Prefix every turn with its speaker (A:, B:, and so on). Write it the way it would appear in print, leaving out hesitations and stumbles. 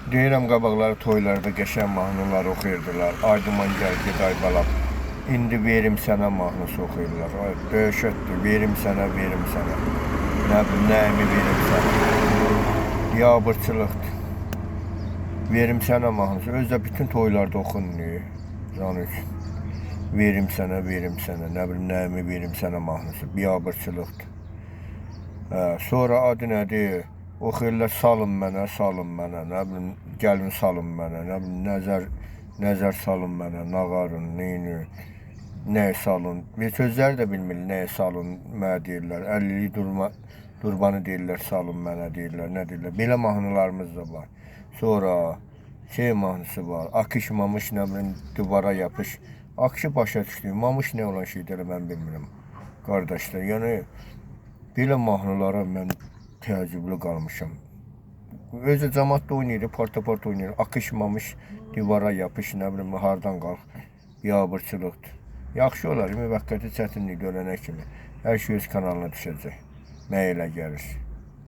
A: Deyirəm qabaqları toylarda qəşəng mahnılar oxuyurdular. Aydıman gəl geday balam. İndi verim sənə mahnısı oxuyurlar. Ay dəhşətdir. Verim sənə, verim sənə. Nə bilim, nəyimi verim sənə. Biabırçılıqdır. Verim sənə mahnısı. Özdə bütün toylarda oxunur. Canı üçün. Verim sənə, verim sənə. Nə bilim, nəyimi verim sənə mahnısı. Biabırçılıqdır. Sonra adı nədir? Oxuyurlar salın mənə, salın mənə, nə bilim, gəlin salın mənə, nə bilim, nəzər salın mənə, nağarın, neyini, nəyə salın. Sözləri də bilmir, nəyə salın, mənə deyirlər, 50'lik durbanı deyirlər, salın mənə deyirlər, nə deyirlər. Belə mahnılarımız da var. Sonra şey mahnısı var, akış mamış, nə bilim, duvara yapış. Akışı başa düşdü, mamış nə olan şeydir, mən bilmirəm, qardaşlar. Yəni, belə mahnılara mən təəccüblü qalmışam. Özü cəmaat da oynayır, porta oynayır. Akışmamış, divara yapış, nə bilim, hardan qalx, biabırçılıqdır. Yaxşı olar, müvəqqəti çətinlik görənə kimi. Hər şey öz kanalına düşəcək. Mənə elə gəlir.